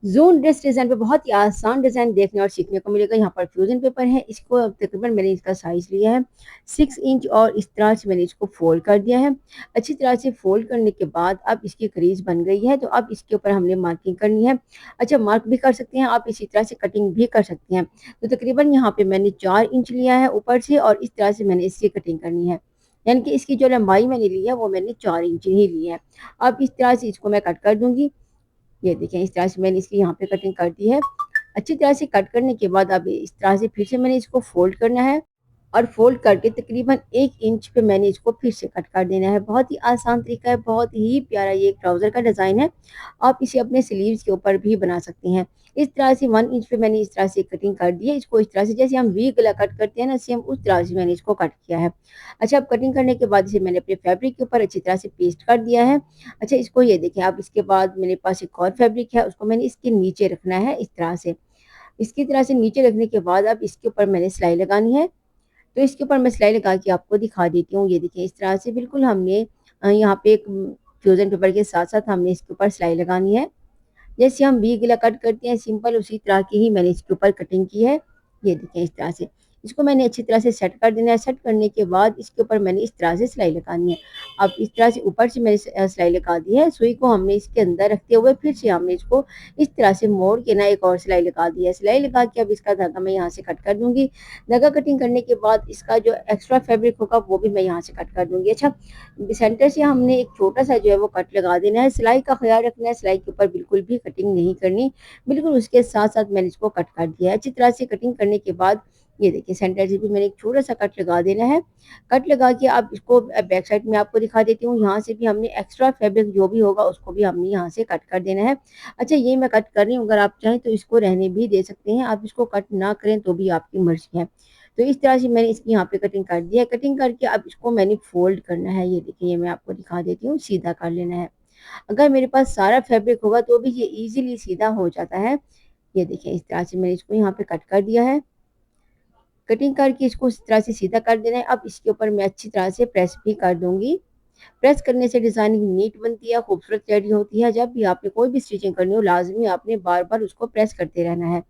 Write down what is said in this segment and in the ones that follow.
Zone dress design पे बहुत ही आसान डिज़ाइन देखने और सीखने को मिलेगा। यहाँ पर फ्यूज़न पेपर है, इसको अब तकरीबन मैंने इसका साइज़ लिया है 6 इंच और इस तरह से मैंने इसको फ़ोल्ड कर दिया है। अच्छी तरह से फ़ोल्ड करने के बाद अब इसकी क्रीज़ बन गई है, तो अब इसके ऊपर हमने मार्किंग करनी है। अच्छा, मार्क भी कर सकते हैं आप, इसी तरह से कटिंग भी कर सकते हैं। तो तकरीबन यहाँ पे मैंने 4 इंच लिया है ऊपर से और इस तरह से मैंने इसकी कटिंग करनी है। यानी कि इसकी जो लंबाई मैंने ली है, वो मैंने 4 इंच ही ली है। अब इस तरह से इसको मैं कट कर दूँगी। ये देखें इस तरह से मैंने इसकी यहाँ पे कटिंग कर दी है। अच्छी तरह से कट करने के बाद अब इस तरह से फिर से मैंने इसको फ़ोल्ड करना है और फ़ोल्ड करके तकरीबन 1 इंच पे मैंने इसको फिर से कट कर देना है। बहुत ही आसान तरीका है, बहुत ही प्यारा ये एक ट्राउज़र का डिज़ाइन है। आप इसे अपने स्लीव्स के ऊपर भी बना सकते हैं। इस तरह से 1 इंच पे मैंने इस तरह से कटिंग कर दी है। इसको इस तरह से जैसे हम वी गला कट करते हैं ना, सेम उस तरह से मैंने इसको कट किया है। अच्छा, अब कटिंग करने के बाद इसे मैंने अपने फैब्रिक के ऊपर अच्छी तरह से पेस्ट कर दिया है। अच्छा, इसको ये देखिए, अब इसके बाद मेरे पास एक और फैब्रिक है, उसको मैंने इसके नीचे रखना है इस तरह से। इसकी तरह से नीचे रखने के बाद अब इसके ऊपर मैंने सिलाई लगानी है। तो इसके ऊपर मैं सिलाई लगा के आपको दिखा देती हूँ। ये देखिए इस तरह से बिल्कुल हमने यहाँ पे एक फ्यूज़न पेपर के साथ-साथ हमने इसके ऊपर सिलाई लगानी है। जैसे हम वी गला कट करते हैं सिंपल, उसी तरह की ही मैंने इसके ऊपर कटिंग की है। ये देखिए इस तरह से। इसको मैंने अच्छी तरह से सेट कर देना है। सेट करने के बाद इसके ऊपर मैंने इस तरह से सिलाई लगानी है। अब इस तरह से ऊपर से मैंने सिलाई लगा दी है। सुई को हमने इसके अंदर रखते हुए फिर से हमने इसको इस तरह से मोड़ के ना एक और सिलाई लगा दी है। सिलाई लगा के अब इसका धागा मैं यहाँ से कट कर दूँगी। धागा कटिंग करने के बाद इसका जो एक्स्ट्रा फैब्रिक होगा वो भी मैं यहाँ से कट कर दूँगी। अच्छा, सेंटर से हमने एक छोटा-सा जो है वो कट लगा देना है। सिलाई का ख़्याल रखना है, सिलाई के ऊपर बिल्कुल भी कटिंग नहीं करनी। बिल्कुल उसके साथ-साथ मैंने इसको कट कर दिया है। अच्छी तरह से कटिंग करने के बाद ये देखिए सेंटर से भी मैंने एक छोटा-सा कट लगा देना है। कट लगा के अब इसको बैक साइड में आपको दिखा देती हूँ। यहाँ से भी हमने एक्स्ट्रा फैब्रिक जो भी होगा उसको भी हमने यहाँ से कट कर देना है। अच्छा, ये मैं कट कर रही हूँ, अगर आप चाहें तो इसको रहने भी दे सकते हैं। आप इसको कट ना करें तो भी आपकी मर्ज़ी है। तो इस तरह से मैंने इसकी यहाँ पे कटिंग कर दी है। कटिंग करके अब इसको मैंने फ़ोल्ड करना है। ये देखिए, ये मैं आपको दिखा देती हूँ, सीधा कर लेना है। अगर मेरे पास सारा फैब्रिक होगा तो भी ये ईज़िली सीधा हो जाता है। ये देखिए इस तरह से मैंने इसको यहाँ पे कट कर दिया है। कटिंग करके इसको इस तरह से सीधा कर देना है। अब इसके ऊपर मैं अच्छी तरह से प्रेस भी कर दूँगी। प्रेस करने से डिज़ाइनिंग नीट बनती है, खूबसूरत रेडी होती है। जब भी आपने कोई भी स्टिचिंग करनी हो, लाज़मी आपने बार-बार उसको प्रेस करते रहना है।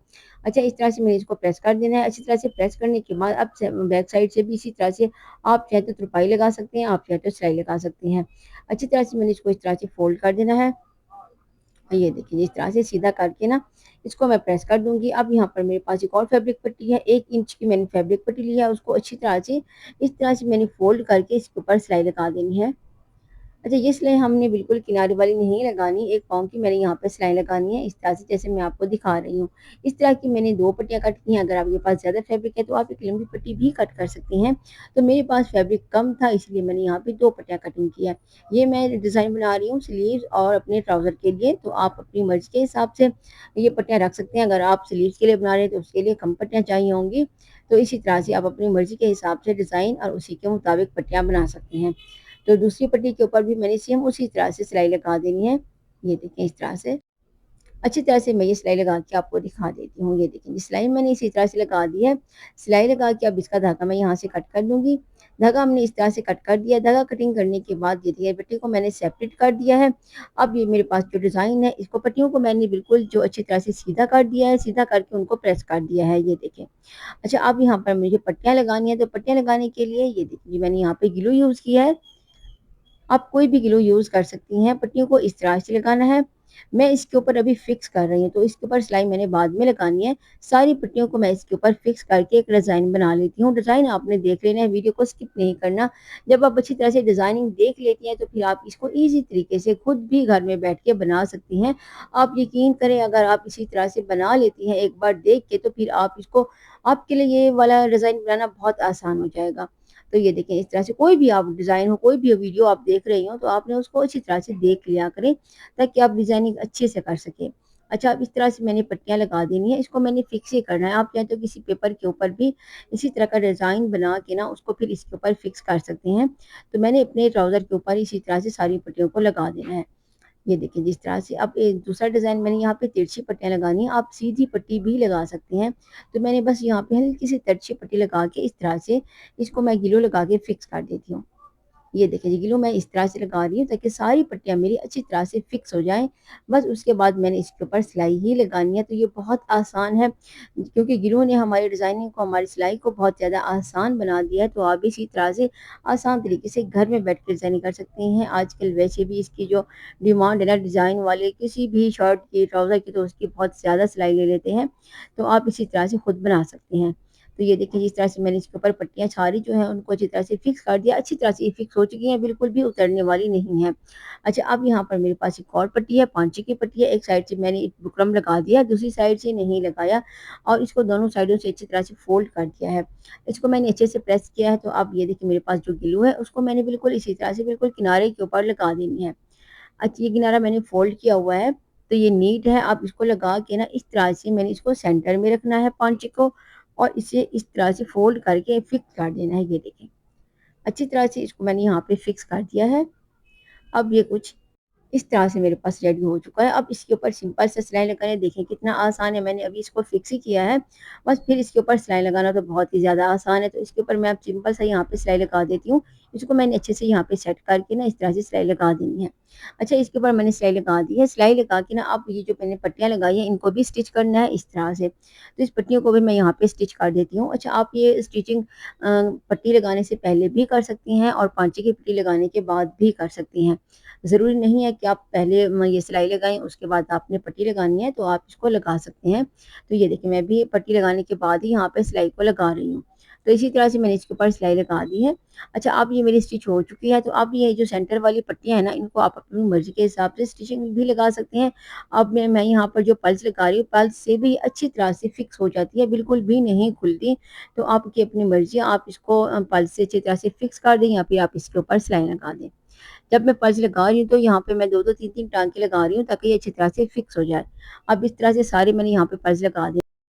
अच्छा, इस तरह से मैंने इसको प्रेस कर देना है। अच्छी तरह से प्रेस करने के बाद अब से बैक साइड से भी इसी तरह से आप चाहे तो तुरपाई लगा सकते हैं, आप चाहे तो सिलाई लगा सकते हैं। अच्छी तरह से मैंने इसको इस तरह से फ़ोल्ड कर देना है। ये देखिए, इस तरह से सीधा करके ना इसको मैं प्रेस कर दूँगी। अब यहाँ पर मेरे पास एक और फैब्रिक पट्टी है, 1 इंच की मैंने फैब्रिक पट्टी ली है, उसको अच्छी तरह से इस तरह से मैंने फ़ोल्ड करके इसके ऊपर सिलाई लगा देनी है। अच्छा, ये सिलाई हमने बिल्कुल किनारे वाली नहीं लगानी, एक पाँव की मैंने यहाँ पे सिलाई लगानी है, इस तरह से जैसे मैं आपको दिखा रही हूँ। इस तरह की मैंने 2 पट्टियाँ कट की हैं, अगर आपके पास ज़्यादा फैब्रिक है तो आप एक लंबी पट्टी भी कट कर सकती हैं। तो मेरे पास फैब्रिक कम था इसलिए मैंने यहाँ पे 2 पट्टियाँ कटिंग की है। ये मैं डिज़ाइन बना रही हूँ स्लीव्स और अपने ट्राउज़र के लिए, तो आप अपनी मर्ज़ी के हिसाब से ये पट्टियाँ रख सकते हैं। अगर आप स्लीव्स के लिए बना रहे हैं तो उसके लिए कम पट्टियाँ चाहिए होंगी। तो इसी तरह से आप अपनी मर्ज़ी के हिसाब से डिज़ाइन और उसी के मुताबिक पट्टियाँ बना सकते हैं। तो दूसरी पट्टी के ऊपर भी मैंने सेम उसी तरह से सिलाई लगा देनी है। ये देखें इस तरह से। अच्छी तरह से मैं ये सिलाई लगा के आपको दिखा देती हूँ। ये देखें, सिलाई मैंने इसी तरह से लगा दी है। सिलाई लगा के अब इसका धागा मैं यहाँ से कट कर दूँगी। धागा हमने इस तरह से कट कर दिया। धागा कटिंग करने के बाद ये देखिए पट्टी को मैंने सेपरेट कर दिया है। अब ये मेरे पास जो डिज़ाइन है, इसको पट्टियों को मैंने बिल्कुल जो अच्छी तरह से सीधा कर दिया है, सीधा करके उनको प्रेस कर दिया है, ये देखें। अच्छा, अब यहाँ पर मुझे पट्टियाँ लगानी है, तो पट्टियाँ लगाने के लिए ये देखिए मैंने यहाँ पे ग्लू यूज़ किया है। आप कोई भी ग्लू यूज़ कर सकती हैं, पट्टियों को इस तरह से लगाना है। मैं इसके ऊपर अभी फिक्स कर रही हूँ, तो इसके ऊपर सिलाई मैंने बाद में लगानी है। सारी पट्टियों को मैं इसके ऊपर फिक्स करके एक डिज़ाइन बना लेती हूँ। डिज़ाइन आपने देख लेना है, वीडियो को स्किप नहीं करना। जब आप अच्छी तरह से डिज़ाइनिंग देख लेती हैं, तो फिर आप इसको ईज़ी तरीके से खुद भी घर में बैठ के बना सकती हैं। आप यकीन करें, अगर आप इसी तरह से बना लेती हैं एक बार देख के, तो फिर आप इसको आपके लिए ये वाला डिज़ाइन बनाना बहुत आसान हो जाएगा। तो ये देखें इस तरह से कोई भी आप डिज़ाइन हो, कोई भी वीडियो आप देख रही हो, तो आपने उसको अच्छी तरह से देख लिया करें, ताकि आप डिज़ाइनिंग अच्छे से कर सकें। अच्छा, अब इस तरह से मैंने पट्टियाँ लगा देनी है, इसको मैंने फिक्स ही करना है। आप चाहें तो किसी पेपर के ऊपर भी इसी तरह का डिज़ाइन बना के ना उसको फिर इसके ऊपर फिक्स कर सकते हैं। तो मैंने अपने ट्राउज़र के ऊपर इसी तरह से सारी पट्टियों को लगा देना है। ये देखिए जिस तरह से अब एक दूसरा डिज़ाइन मैंने यहाँ पे तिरछी पट्टियाँ लगानी है, आप सीधी पट्टी भी लगा सकते हैं। तो मैंने बस यहाँ पे हल्की सी तिरछी पट्टी लगा के इस तरह से इसको मैं ग्लू लगा के फिक्स कर देती हूँ। ये देखिए जी ग्लू मैं इस तरह से लगा रही हूँ ताकि सारी पट्टियाँ मेरी अच्छी तरह से फिक्स हो जाएँ। बस उसके बाद मैंने इसके ऊपर सिलाई ही लगानी है, तो ये बहुत आसान है क्योंकि ग्लू ने हमारी डिज़ाइनिंग को, हमारी सिलाई को बहुत ज़्यादा आसान बना दिया है। तो आप भी इसी तरह से आसान तरीके से घर में बैठ कर डिज़ाइनिंग कर सकती हैं। आजकल वैसे भी इसकी जो डिमांड है ना डिज़ाइन वाले किसी भी शर्ट की, ट्राउज़र की तो उसकी बहुत ज़्यादा सिलाई ले लेते हैं। तो आप इसी तरह से खुद बना सकती हैं। तो ये देखिए जिस तरह से मैंने इसके ऊपर पट्टियाँ सारी जो हैं उनको अच्छी तरह से फिक्स कर दिया। अच्छी तरह से ये फिक्स हो चुकी हैं, बिल्कुल भी उतरने वाली नहीं है। अच्छा अब यहाँ पर मेरे पास एक और पट्टी है, पाँचे की पट्टी है। एक साइड से मैंने एक बुकरम लगा दिया, दूसरी साइड से नहीं लगाया और इसको दोनों साइडों से अच्छी तरह से फ़ोल्ड कर दिया है। इसको मैंने अच्छे से प्रेस किया है, तो अब ये देखिए मेरे पास जो ग्लू है उसको मैंने बिल्कुल इसी तरह से बिल्कुल किनारे के ऊपर लगा देनी है। अच्छा ये किनारा मैंने फ़ोल्ड किया हुआ है, तो ये नीट है। आप इसको लगा के ना इस तरह से मैंने इसको सेंटर में रखना है पाँचे को और इसे इस तरह से फ़ोल्ड करके फिक्स कर देना है, ये देखें। अच्छी तरह से इसको मैंने यहाँ पे फिक्स कर दिया है। अब ये कुछ इस तरह से मेरे पास रेडी हो चुका है। अब इसके ऊपर सिंपल सा सिलाई लगाना है, देखें कितना आसान है, मैंने अभी इसको फिक्स ही किया है। बस फिर इसके ऊपर सिलाई लगाना तो बहुत ही ज़्यादा आसान है, तो इसके ऊपर मैं अब सिंपल सा यहाँ पे सिलाई लगा देती हूँ। इसको मैंने अच्छे से यहाँ पे सेट करके ना इस तरह से सिलाई लगा देनी है। अच्छा इसके ऊपर मैंने सिलाई लगा दी है, सिलाई लगा के ना अब ये जो मैंने पट्टियाँ लगाई हैं इनको भी स्टिच करना है इस तरह से। तो इस पट्टियों को भी मैं यहाँ पे स्टिच कर देती हूँ। अच्छा आप ये स्टिचिंग पट्टी लगाने से पहले भी कर सकती हैं और पाँचे की पट्टी लगाने के बाद भी कर सकती हैं। ज़रूरी नहीं है कि आप पहले ये सिलाई लगाएँ, उसके बाद आपने पट्टी लगानी है, तो आप इसको लगा सकते हैं। तो ये देखिए, मैं भी पट्टी लगाने के बाद ही यहाँ पे सिलाई को लगा रही हूँ। तो इसी तरह से मैंने इसके ऊपर सिलाई लगा दी है। अच्छा, अब ये मेरी स्टिच हो चुकी है, तो अब ये जो सेंटर वाली पट्टियाँ हैं ना, इनको आप अपनी मर्ज़ी के हिसाब से स्टिचिंग भी लगा सकते हैं। अब मैं यहाँ पर जो पल्स लगा रही हूँ, पल्स से भी अच्छी तरह से फिक्स हो जाती है, बिल्कुल भी नहीं खुलती। तो आपकी अपनी मर्ज़ी है, आप इसको पल्स से अच्छी तरह से फिक्स कर दें या फिर आप इसके ऊपर सिलाई लगा दें। जब मैं पर्स लगा रही हूँ तो यहाँ पे मैं 2-2 3-3 टाँके लगा रही हूँ ताकि ये अच्छी तरह से फिक्स हो जाए। अब इस तरह से सारे मैंने यहाँ पे पर्स लगा दिए।